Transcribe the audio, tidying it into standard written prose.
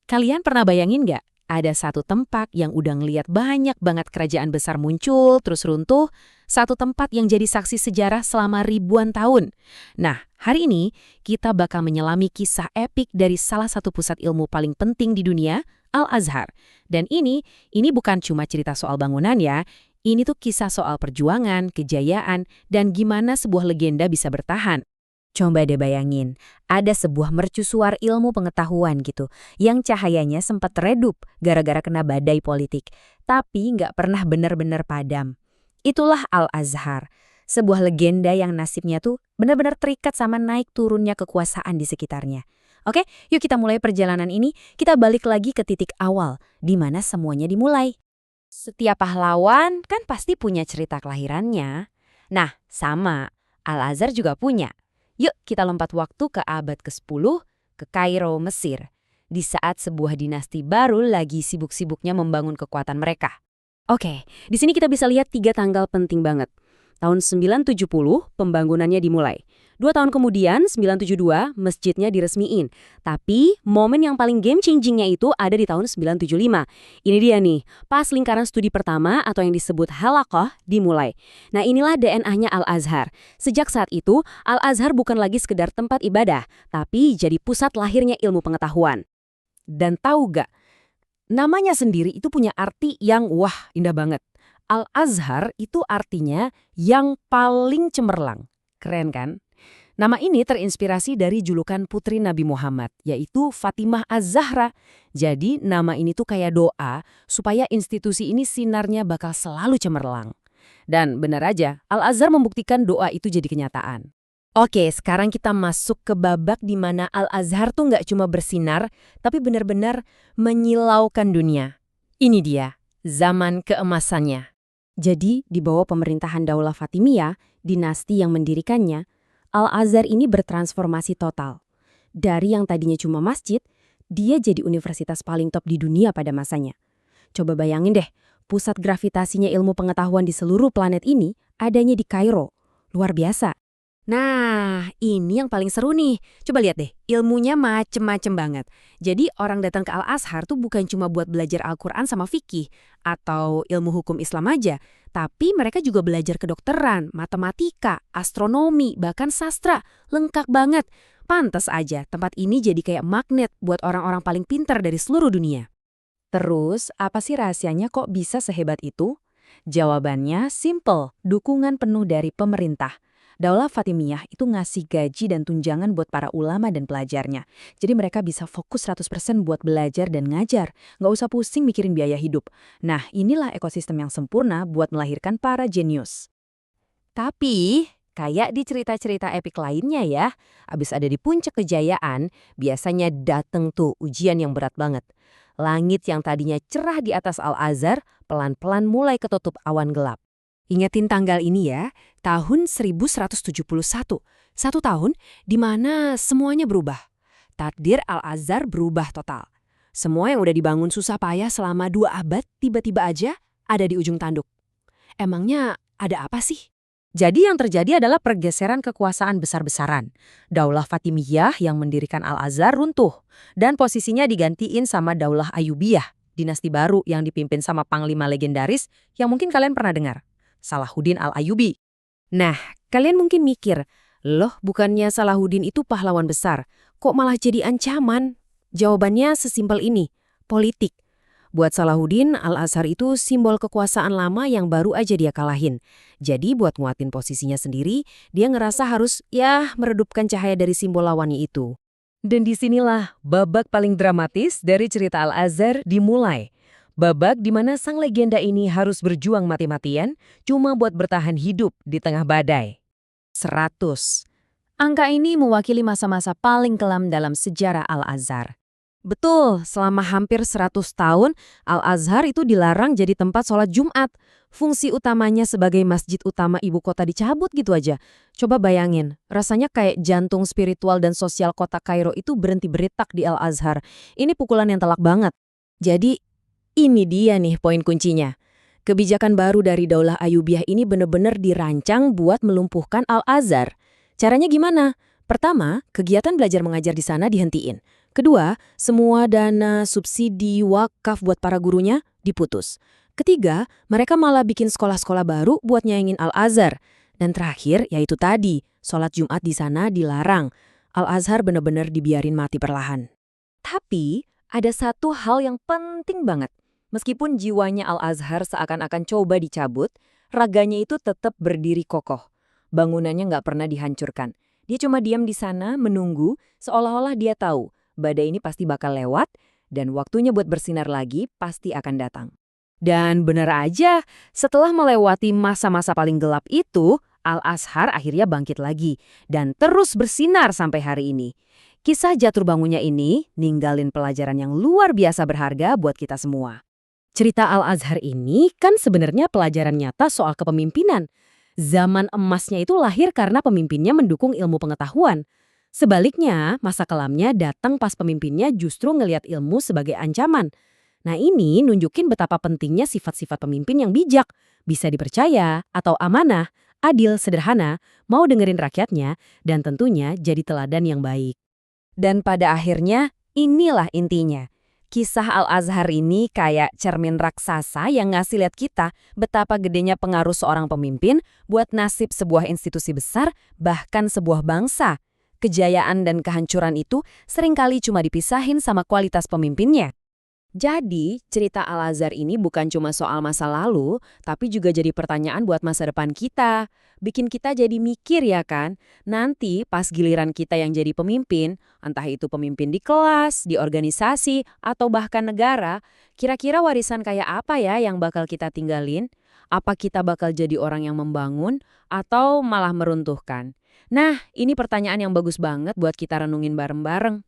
Kalian pernah bayangin nggak? Ada satu tempat yang udah ngeliat banyak banget kerajaan besar muncul, terus runtuh. Satu tempat yang jadi saksi sejarah selama ribuan tahun. Nah, hari ini kita bakal menyelami kisah epik dari salah satu pusat ilmu paling penting di dunia, Al-Azhar. Dan ini bukan cuma cerita soal bangunan ya. Ini tuh kisah soal perjuangan, kejayaan, dan gimana sebuah legenda bisa bertahan. Coba deh bayangin, ada sebuah mercusuar ilmu pengetahuan gitu, yang cahayanya sempat redup gara-gara kena badai politik, tapi nggak pernah benar-benar padam. Itulah Al-Azhar, sebuah legenda yang nasibnya tuh benar-benar terikat sama naik turunnya kekuasaan di sekitarnya. Oke, yuk kita mulai perjalanan ini, kita balik lagi ke titik awal, di mana semuanya dimulai. Setiap pahlawan kan pasti punya cerita kelahirannya. Nah, sama, Al-Azhar juga punya. Yuk kita lompat waktu ke abad ke-10, ke Kairo, Mesir. Di saat sebuah dinasti baru lagi sibuk-sibuknya membangun kekuatan mereka. Oke, di sini kita bisa lihat 3 tanggal penting banget. Tahun 970 pembangunannya dimulai. 2 tahun kemudian, 972, masjidnya diresmiin. Tapi momen yang paling game changingnya itu ada di tahun 975. Ini dia nih, pas lingkaran studi pertama atau yang disebut halaqah dimulai. Nah inilah DNA-nya Al-Azhar. Sejak saat itu, Al-Azhar bukan lagi sekedar tempat ibadah, tapi jadi pusat lahirnya ilmu pengetahuan. Dan tahu gak, namanya sendiri itu punya arti yang wah indah banget. Al-Azhar itu artinya yang paling cemerlang. Keren kan? Nama ini terinspirasi dari julukan putri Nabi Muhammad, yaitu Fatimah Az-Zahra. Jadi nama ini tuh kayak doa supaya institusi ini sinarnya bakal selalu cemerlang. Dan benar aja, Al-Azhar membuktikan doa itu jadi kenyataan. Oke, sekarang kita masuk ke babak di mana Al-Azhar tuh nggak cuma bersinar, tapi benar-benar menyilaukan dunia. Ini dia, zaman keemasannya. Jadi, di bawah pemerintahan Daulah Fatimiyah, dinasti yang mendirikannya, Al-Azhar ini bertransformasi total. Dari yang tadinya cuma masjid, dia jadi universitas paling top di dunia pada masanya. Coba bayangin deh, pusat gravitasinya ilmu pengetahuan di seluruh planet ini adanya di Kairo. Luar biasa. Nah, ini yang paling seru nih. Coba lihat deh, ilmunya macem-macem banget. Jadi orang datang ke Al-Azhar tuh bukan cuma buat belajar Al-Quran sama fikih atau ilmu hukum Islam aja, tapi mereka juga belajar kedokteran, matematika, astronomi, bahkan sastra. Lengkap banget. Pantes aja tempat ini jadi kayak magnet buat orang-orang paling pintar dari seluruh dunia. Terus, apa sih rahasianya kok bisa sehebat itu? Jawabannya simple, dukungan penuh dari pemerintah. Daulah Fatimiyah itu ngasih gaji dan tunjangan buat para ulama dan pelajarnya. Jadi mereka bisa fokus 100% buat belajar dan ngajar. Nggak usah pusing mikirin biaya hidup. Nah, inilah ekosistem yang sempurna buat melahirkan para jenius. Tapi, kayak di cerita-cerita epik lainnya ya, abis ada di puncak kejayaan, biasanya dateng tuh ujian yang berat banget. Langit yang tadinya cerah di atas Al-Azhar, pelan-pelan mulai ketutup awan gelap. Ingetin tanggal ini ya, tahun 1171. Satu tahun di mana semuanya berubah. Takdir Al-Azhar berubah total. Semua yang udah dibangun susah payah selama 2 abad tiba-tiba aja ada di ujung tanduk. Emangnya ada apa sih? Jadi yang terjadi adalah pergeseran kekuasaan besar-besaran. Daulah Fatimiyah yang mendirikan Al-Azhar runtuh. Dan posisinya digantiin sama Daulah Ayyubiyah, dinasti baru yang dipimpin sama panglima legendaris yang mungkin kalian pernah dengar. Salahuddin Al-Ayyubi. Nah, kalian mungkin mikir, loh bukannya Salahuddin itu pahlawan besar, kok malah jadi ancaman? Jawabannya sesimpel ini, politik. Buat Salahuddin, Al-Azhar itu simbol kekuasaan lama yang baru aja dia kalahin. Jadi buat nguatin posisinya sendiri, dia ngerasa harus meredupkan cahaya dari simbol lawannya itu. Dan disinilah babak paling dramatis dari cerita Al-Azhar dimulai. Babak di mana sang legenda ini harus berjuang mati-matian cuma buat bertahan hidup di tengah badai. 100. Angka ini mewakili masa-masa paling kelam dalam sejarah Al-Azhar. Betul, selama hampir 100 tahun, Al-Azhar itu dilarang jadi tempat sholat Jumat. Fungsi utamanya sebagai masjid utama ibu kota dicabut gitu aja. Coba bayangin, rasanya kayak jantung spiritual dan sosial kota Kairo itu berhenti beretak di Al-Azhar. Ini pukulan yang telak banget. Jadi, ini dia nih poin kuncinya. Kebijakan baru dari Daulah Ayyubiyah ini benar-benar dirancang buat melumpuhkan Al-Azhar. Caranya gimana? Pertama, kegiatan belajar mengajar di sana dihentiin. Kedua, semua dana subsidi wakaf buat para gurunya diputus. Ketiga, mereka malah bikin sekolah-sekolah baru buat nyaingin Al-Azhar. Dan terakhir, yaitu tadi, sholat Jumat di sana dilarang. Al-Azhar benar-benar dibiarin mati perlahan. Tapi, ada satu hal yang penting banget. Meskipun jiwanya Al-Azhar seakan-akan coba dicabut, raganya itu tetap berdiri kokoh. Bangunannya nggak pernah dihancurkan. Dia cuma diam di sana, menunggu, seolah-olah dia tahu badai ini pasti bakal lewat, dan waktunya buat bersinar lagi pasti akan datang. Dan benar aja, setelah melewati masa-masa paling gelap itu, Al-Azhar akhirnya bangkit lagi, dan terus bersinar sampai hari ini. Kisah jatuh bangunnya ini ninggalin pelajaran yang luar biasa berharga buat kita semua. Cerita Al-Azhar ini kan sebenarnya pelajaran nyata soal kepemimpinan. Zaman emasnya itu lahir karena pemimpinnya mendukung ilmu pengetahuan. Sebaliknya, masa kelamnya datang pas pemimpinnya justru ngelihat ilmu sebagai ancaman. Nah ini nunjukin betapa pentingnya sifat-sifat pemimpin yang bijak, bisa dipercaya, atau amanah, adil, sederhana, mau dengerin rakyatnya, dan tentunya jadi teladan yang baik. Dan pada akhirnya, inilah intinya. Kisah Al-Azhar ini kayak cermin raksasa yang ngasih lihat kita betapa gedenya pengaruh seorang pemimpin buat nasib sebuah institusi besar, bahkan sebuah bangsa. Kejayaan dan kehancuran itu seringkali cuma dipisahin sama kualitas pemimpinnya. Jadi, cerita Al-Azhar ini bukan cuma soal masa lalu, tapi juga jadi pertanyaan buat masa depan kita. Bikin kita jadi mikir ya kan, nanti pas giliran kita yang jadi pemimpin, entah itu pemimpin di kelas, di organisasi, atau bahkan negara, kira-kira warisan kayak apa ya yang bakal kita tinggalin? Apa kita bakal jadi orang yang membangun, atau malah meruntuhkan? Nah, ini pertanyaan yang bagus banget buat kita renungin bareng-bareng.